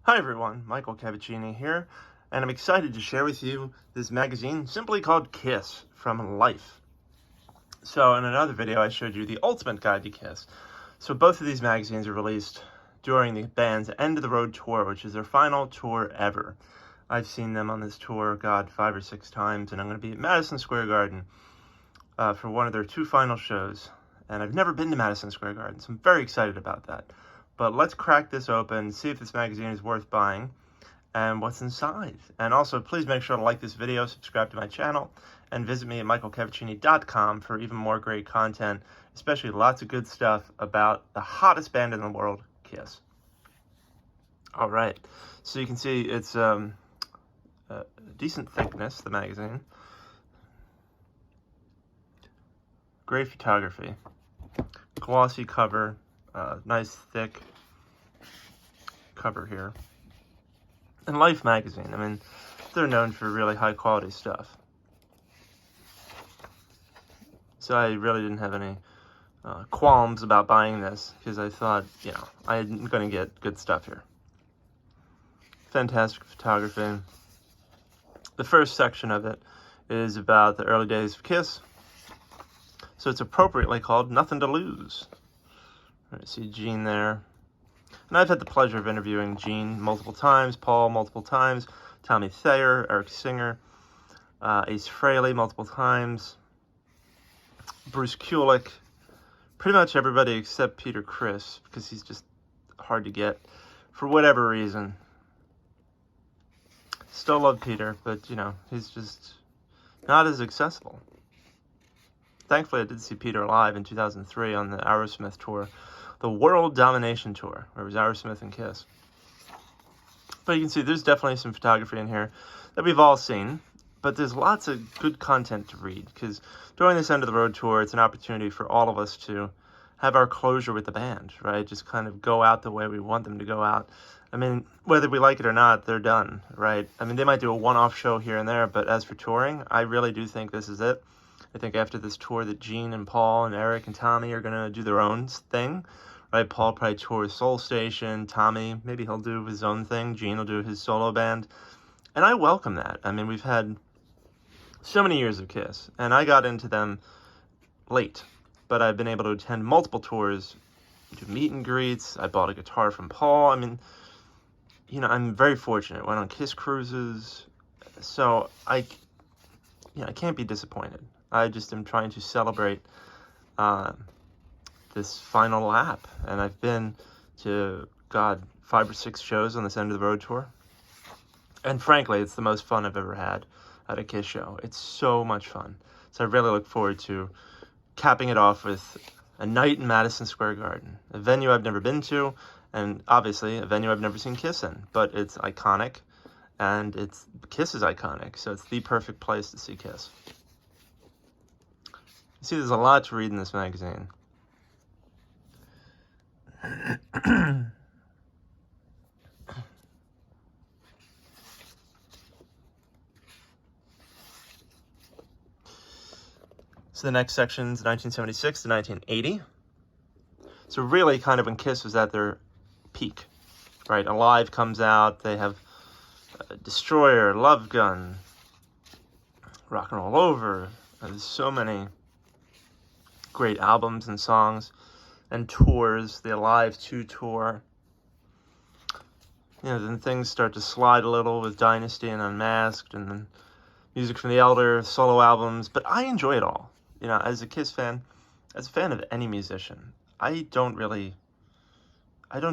Hi everyone, Michael Cavaccini here, and I'm excited to share with you this magazine simply called Kiss from Life. So in another video I showed you the ultimate guide to Kiss. So both of these magazines are released during the band's End of the Road tour, which is their final tour ever. I've seen them on this tour, 5 or 6 times, and I'm going to be at Madison Square Garden for one of their 2 final shows. And I've never been to Madison Square Garden, so I'm very excited about that. But let's crack this open, see if this magazine is worth buying, and what's inside. And also, please make sure to like this video, subscribe to my channel, and visit me at michaelcavaccini.com for even more great content, especially lots of good stuff about the hottest band in the world, Kiss. All right, so you can see it's a decent thickness, the magazine. Great photography. Glossy cover, nice thick cover here. And Life magazine, I mean, they're known for really high quality stuff. So I really didn't have any qualms about buying this, because I thought, I'm going to get good stuff here. Fantastic photography. The first section of it is about the early days of Kiss. So it's appropriately called Nothing to Lose. I see Gene there. And I've had the pleasure of interviewing Gene multiple times, Paul multiple times, Tommy Thayer, Eric Singer, Ace Frehley multiple times, Bruce Kulick, pretty much everybody except Peter Criss, because he's just hard to get for whatever reason. Still love Peter, but, he's just not as accessible. Thankfully, I did see Peter live in 2003 on the Aerosmith tour, the World Domination Tour, where it was Aerosmith and Kiss. But you can see there's definitely some photography in here that we've all seen, but there's lots of good content to read, because during this End of the Road tour, it's an opportunity for all of us to have our closure with the band, right? Just kind of go out the way we want them to go out. I mean, whether we like it or not, they're done, right? I mean, they might do a one-off show here and there, but as for touring, I really do think this is it. I think after this tour that Gene and Paul and Eric and Tommy are going to do their own thing, right? Paul probably tour with Soul Station. Tommy, maybe he'll do his own thing. Gene will do his solo band. And I welcome that. I mean, we've had so many years of Kiss, and I got into them late. But I've been able to attend multiple tours, do meet and greets. I bought a guitar from Paul. I mean, I'm very fortunate. Went on Kiss cruises. So I can't be disappointed. I just am trying to celebrate this final lap. And I've been to, 5 or 6 shows on this End of the Road tour. And frankly, it's the most fun I've ever had at a Kiss show. It's so much fun. So I really look forward to capping it off with a night in Madison Square Garden, a venue I've never been to, and obviously a venue I've never seen Kiss in. But it's iconic, and Kiss is iconic, so it's the perfect place to see Kiss. You see, there's a lot to read in this magazine. So the next section's 1976 to 1980. So really kind of when Kiss was at their peak, right? Alive comes out, they have Destroyer, Love Gun, Rock and Roll Over. There's so many great albums and songs and tours. The Alive 2 tour. Then things start to slide a little with Dynasty and Unmasked, and then Music from the Elder, solo albums. But I enjoy it all. As a Kiss fan, as a fan of any musician, I don't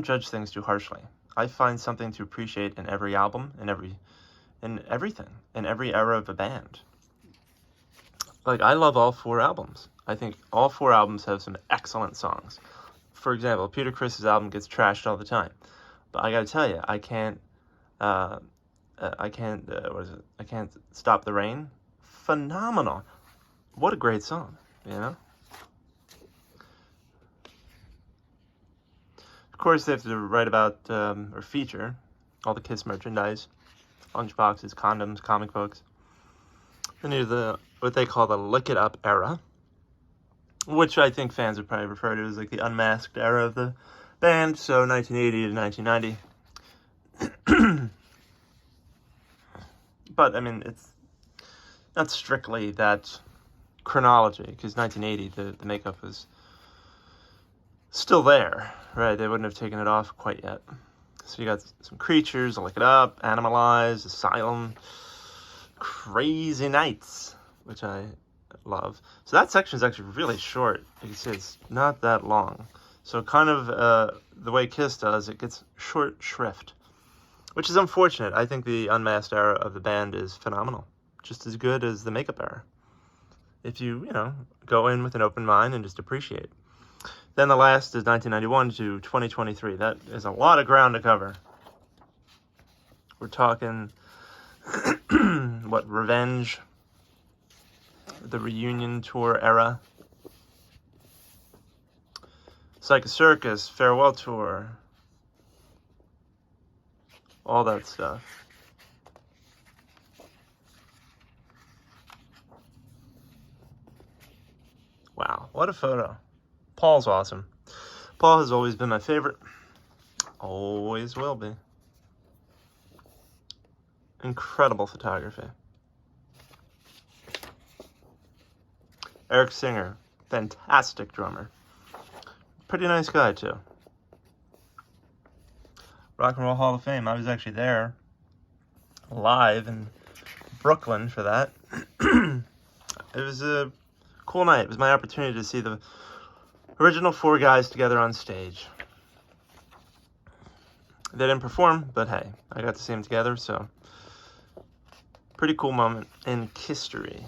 judge things too harshly. I find something to appreciate in every album, in everything, in every era of a band. I love all 4 albums. I think all 4 albums have some excellent songs. For example, Peter Criss's album gets trashed all the time, but I gotta tell you, I can't Stop the Rain. Phenomenal. What a great song, Of course, they have to write about or feature all the Kiss merchandise, lunchboxes, condoms, comic books. Then what they call the Lick It Up era, which I think fans would probably refer to as the unmasked era of the band, so 1980 to 1990. But, I mean, it's not strictly that chronology, because 1980, the makeup was still there, right? They wouldn't have taken it off quite yet. So you got some creatures, Look It Up, Animalize, Asylum, Crazy Nights, which I love. So that section is actually really short. You can see it's not that long. So kind of the way Kiss does, it gets short shrift, which is unfortunate. I think the unmasked era of the band is phenomenal, just as good as the makeup era, if you go in with an open mind and just appreciate. Then the last is 1991 to 2023. That is a lot of ground to cover. We're talking, what, Revenge, the reunion tour era, Psycho Circus, Farewell Tour, all that stuff. Wow, what a photo. Paul's awesome. Paul has always been my favorite. Always will be. Incredible photography. Eric Singer, fantastic drummer. Pretty nice guy, too. Rock and Roll Hall of Fame. I was actually there live in Brooklyn for that. It was a cool night. It was my opportunity to see the original 4 guys together on stage. They didn't perform, but hey, I got to see them together, so pretty cool moment in history.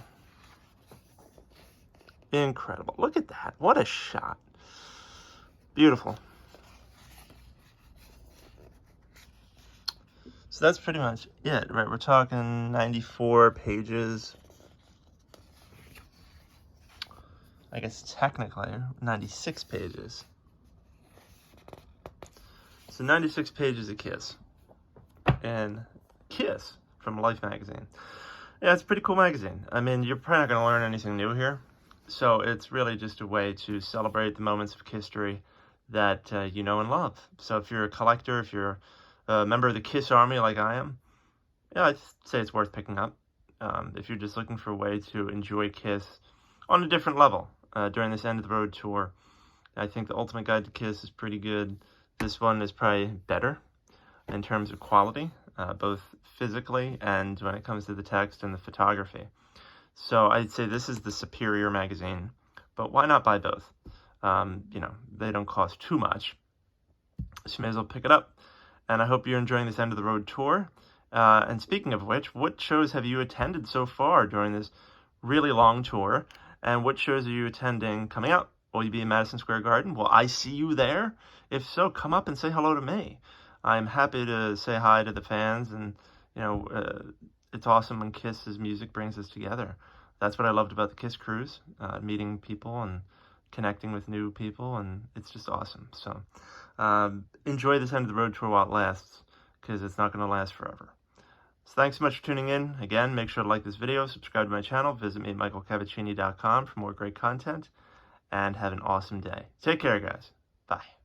Incredible. Look at that. What a shot. Beautiful. So that's pretty much it, right? We're talking 94 pages. I guess technically 96 pages. So 96 pages of Kiss. And Kiss from Life magazine. Yeah, it's a pretty cool magazine. I mean, you're probably not going to learn anything new here. So it's really just a way to celebrate the moments of history that you know and love. So if you're a collector, if you're a member of the Kiss Army like I am, yeah, I'd say it's worth picking up. If you're just looking for a way to enjoy Kiss on a different level during this end of the road tour, I think the Ultimate Guide to Kiss is pretty good. This one is probably better in terms of quality, both physically and when it comes to the text and the photography. So I'd say this is the superior magazine, but why not buy both? They don't cost too much, so you may as well pick it up. And I hope you're enjoying this end of the road tour. And speaking of which, what shows have you attended so far during this really long tour? And what shows are you attending coming up? Will you be in Madison Square Garden? Will I see you there? If so, come up and say hello to me. I'm happy to say hi to the fans, and it's awesome when Kiss's music brings us together. That's what I loved about the Kiss Cruise, meeting people and connecting with new people, and it's just awesome. So enjoy this end of the road tour while it lasts, because it's not going to last forever. So thanks so much for tuning in. Again, make sure to like this video, subscribe to my channel, visit me at michaelcavaccini.com for more great content, and have an awesome day. Take care, guys. Bye.